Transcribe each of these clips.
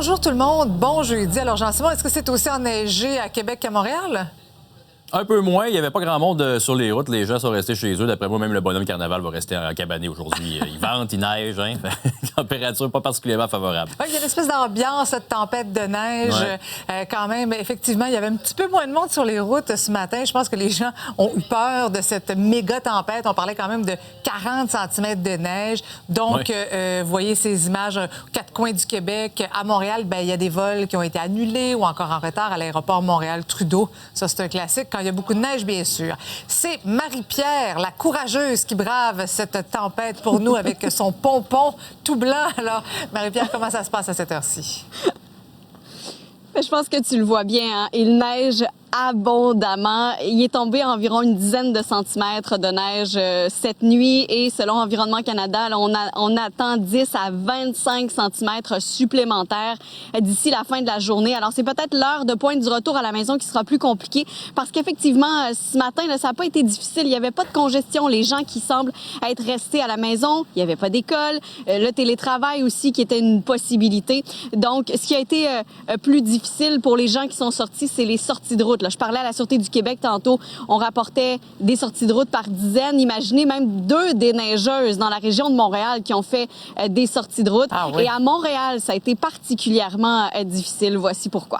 Bonjour tout le monde, bon jeudi. Alors Jean-Simon, est-ce que c'est aussi enneigé à Québec qu'à Montréal? Un peu moins. Il n'y avait pas grand monde sur les routes. Les gens sont restés chez eux. D'après moi, même le bonhomme carnaval va rester en cabané aujourd'hui. Il vente, il neige. Hein? Température pas particulièrement favorable. Oui, il y a une espèce d'ambiance de tempête de neige. Ouais. Quand même, effectivement, il y avait un petit peu moins de monde sur les routes ce matin. Je pense que les gens ont eu peur de cette méga tempête. On parlait quand même de 40 cm de neige. Donc, vous voyez ces images aux quatre coins du Québec. À Montréal, il y a des vols qui ont été annulés ou encore en retard à l'aéroport Montréal-Trudeau. Ça, c'est un classique. Il y a beaucoup de neige, bien sûr. C'est Marie-Pierre, la courageuse, qui brave cette tempête pour nous avec son pompon tout blanc. Alors, Marie-Pierre, comment ça se passe à cette heure-ci? Je pense que tu le vois bien, hein? Il neige abondamment. Il est tombé environ une dizaine de centimètres de neige cette nuit et selon Environnement Canada, là, on attend 10 à 25 centimètres supplémentaires d'ici la fin de la journée. Alors, c'est peut-être l'heure de pointe du retour à la maison qui sera plus compliquée parce qu'effectivement, ce matin, là, ça n'a pas été difficile. Il n'y avait pas de congestion. Les gens qui semblent être restés à la maison, il n'y avait pas d'école. Le télétravail aussi qui était une possibilité. Donc, ce qui a été plus difficile pour les gens qui sont sortis, c'est les sorties de route. Là, je parlais à la Sûreté du Québec tantôt. On rapportait des sorties de route par dizaines. Imaginez même 2 déneigeuses dans la région de Montréal qui ont fait des sorties de route. Ah oui. Et à Montréal, ça a été particulièrement difficile. Voici pourquoi.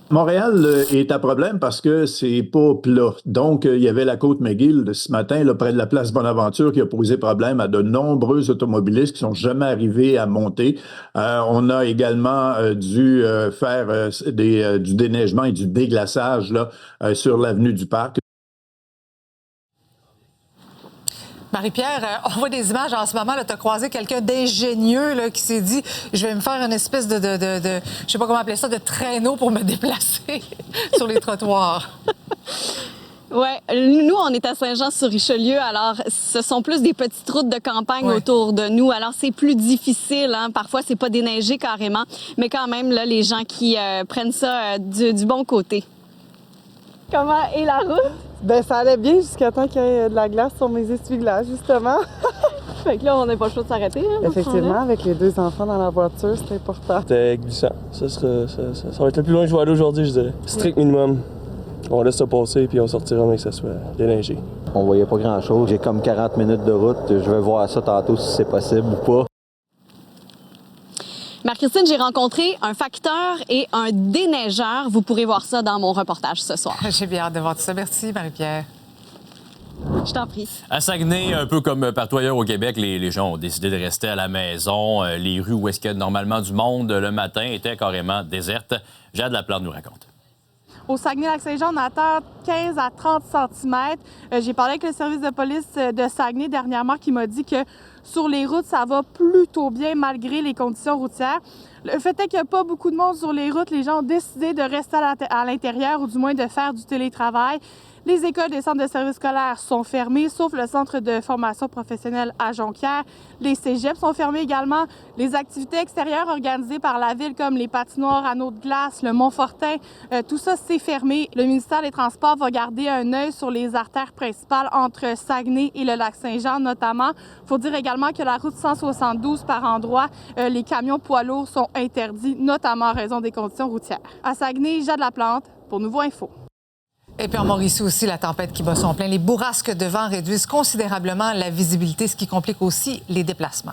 Montréal est à problème parce que c'est pas plat. Donc, il y avait la côte McGill ce matin, là, près de la place Bonaventure, qui a posé problème à de nombreux automobilistes qui sont jamais arrivés à monter. On a également dû faire du déneigement et du déglaçage là, sur l'avenue du Parc. Marie-Pierre, on voit des images en ce moment. Tu as croisé quelqu'un d'ingénieux là, qui s'est dit « Je vais me faire une espèce de je sais pas comment appeler ça, de traîneau pour me déplacer sur les trottoirs. » Oui, nous, on est à Saint-Jean-sur-Richelieu, alors ce sont plus des petites routes de campagne autour de nous. Alors, c'est plus difficile, hein? Parfois, c'est pas déneigé carrément, mais quand même, là, les gens qui prennent ça du bon côté. Comment est la route? Ben ça allait bien jusqu'à temps qu'il y ait de la glace sur mes essuie-glaces, justement. Fait que là, on n'a pas le choix de s'arrêter. Hein, effectivement, avec les 2 enfants dans la voiture, c'est important. C'était glissant. Ça va être le plus loin que je vais aller aujourd'hui, je dirais. Strict minimum. On laisse ça passer, puis on sortira mais que ça soit déneigé. On voyait pas grand-chose. J'ai comme 40 minutes de route. Je vais voir ça tantôt si c'est possible ou pas. Marie-Christine, j'ai rencontré un facteur et un déneigeur. Vous pourrez voir ça dans mon reportage ce soir. J'ai bien hâte de voir tout ça. Merci, Marie-Pierre. Je t'en prie. À Saguenay, un peu comme partout ailleurs au Québec, les gens ont décidé de rester à la maison. Les rues où est-ce qu'il y a normalement du monde le matin étaient carrément désertes. Jade Laplante nous raconte. Au Saguenay-Lac-Saint-Jean, on attend 15 à 30 cm. J'ai parlé avec le service de police de Saguenay dernièrement qui m'a dit que sur les routes, ça va plutôt bien malgré les conditions routières. Le fait est qu'il n'y a pas beaucoup de monde sur les routes. Les gens ont décidé de rester à l'intérieur ou du moins de faire du télétravail. Les écoles des centres de services scolaires sont fermées, sauf le centre de formation professionnelle à Jonquière. Les cégeps sont fermés également. Les activités extérieures organisées par la ville, comme les patinoires, anneaux de glace, le Montfortin, tout ça, c'est fermé. Le ministère des Transports va garder un œil sur les artères principales entre Saguenay et le Lac-Saint-Jean, notamment. Il faut dire également que la route 172, par endroits, les camions poids lourds sont interdits, notamment en raison des conditions routières. À Saguenay, Jade Laplante, pour Nouveau Info. Et puis en Mauricie aussi, la tempête qui bat son plein. Les bourrasques de vent réduisent considérablement la visibilité, ce qui complique aussi les déplacements.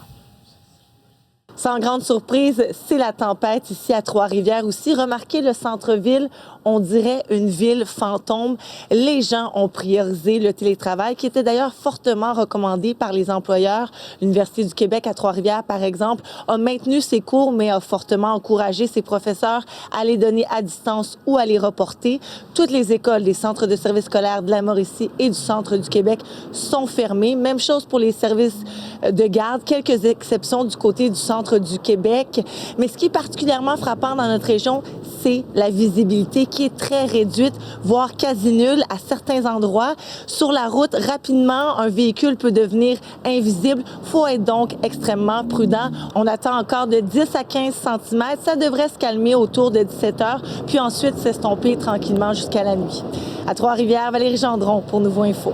Sans grande surprise, c'est la tempête ici à Trois-Rivières aussi. Remarquez le centre-ville, on dirait une ville fantôme. Les gens ont priorisé le télétravail, qui était d'ailleurs fortement recommandé par les employeurs. L'Université du Québec à Trois-Rivières, par exemple, a maintenu ses cours, mais a fortement encouragé ses professeurs à les donner à distance ou à les reporter. Toutes les écoles des centres de services scolaires de la Mauricie et du centre du Québec sont fermées. Même chose pour les services de garde. Quelques exceptions du côté du centre du Québec. Mais ce qui est particulièrement frappant dans notre région, c'est la visibilité qui est très réduite, voire quasi nulle à certains endroits. Sur la route, rapidement, un véhicule peut devenir invisible. Il faut être donc extrêmement prudent. On attend encore de 10 à 15 cm. Ça devrait se calmer autour de 17 heures, puis ensuite s'estomper tranquillement jusqu'à la nuit. À Trois-Rivières, Valérie Gendron pour Nouveau Info.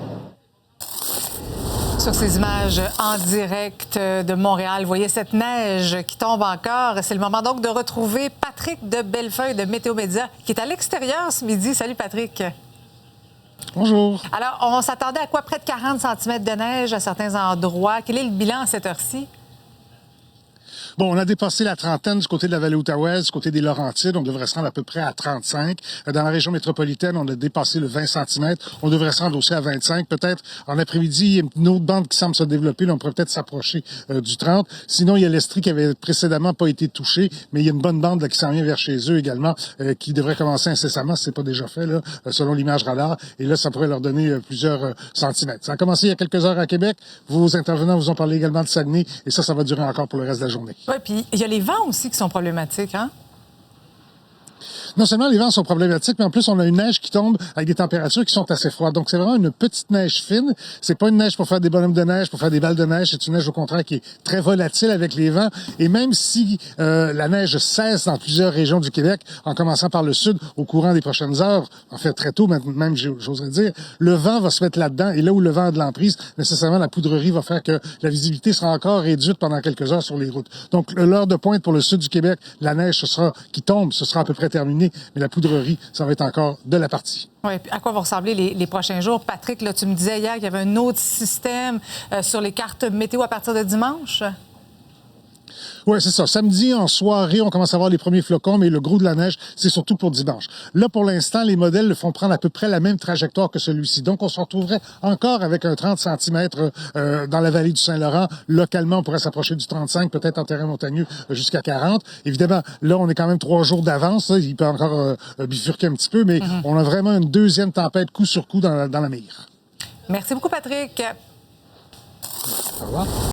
sur ces images en direct de Montréal. Vous voyez cette neige qui tombe encore. C'est le moment donc de retrouver Patrick de Bellefeuille de Météo Média qui est à l'extérieur ce midi. Salut Patrick. Bonjour. Alors, on s'attendait à quoi? Près de 40 cm de neige à certains endroits. Quel est le bilan à cette heure-ci? Bon, on a dépassé la trentaine du côté de la vallée Outaouais, du côté des Laurentides. On devrait se rendre à peu près à 35. Dans la région métropolitaine, on a dépassé le 20 cm. On devrait se rendre aussi à 25. Peut-être en après-midi, il y a une autre bande qui semble se développer. Là, on pourrait peut-être s'approcher du 30. Sinon, il y a l'Estrie qui avait précédemment pas été touché, mais il y a une bonne bande là, qui s'en vient vers chez eux également, qui devrait commencer incessamment, si c'est pas déjà fait, là, selon l'image radar. Et là, ça pourrait leur donner plusieurs centimètres. Ça a commencé il y a quelques heures à Québec. Vos intervenants vous ont parlé également de Saguenay. Et ça va durer encore pour le reste de la journée. Oui, puis il y a les vents aussi qui sont problématiques, hein? Non seulement les vents sont problématiques, mais en plus, on a une neige qui tombe avec des températures qui sont assez froides. Donc, c'est vraiment une petite neige fine. C'est pas une neige pour faire des bonhommes de neige, pour faire des balles de neige. C'est une neige, au contraire, qui est très volatile avec les vents. Et même si la neige cesse dans plusieurs régions du Québec, en commençant par le sud, au courant des prochaines heures, en fait, très tôt, même, j'oserais dire, le vent va se mettre là-dedans. Et là où le vent a de l'emprise, nécessairement, la poudrerie va faire que la visibilité sera encore réduite pendant quelques heures sur les routes. Donc, l'heure de pointe pour le sud du Québec, la neige qui tombe, ce sera à peu près terminé. Mais la poudrerie, ça va être encore de la partie. Oui, puis à quoi vont ressembler les prochains jours? Patrick, là, tu me disais hier qu'il y avait un autre système sur les cartes météo à partir de dimanche? Oui, c'est ça. Samedi, en soirée, on commence à voir les premiers flocons, mais le gros de la neige, c'est surtout pour dimanche. Là, pour l'instant, les modèles le font prendre à peu près la même trajectoire que celui-ci. Donc, on se retrouverait encore avec un 30 cm dans la vallée du Saint-Laurent. Localement, on pourrait s'approcher du 35, peut-être en terrain montagneux jusqu'à 40. Évidemment, là, on est quand même 3 jours d'avance. Il peut encore bifurquer un petit peu, mais on a vraiment une deuxième tempête coup sur coup dans la mire. Merci beaucoup, Patrick. Au revoir.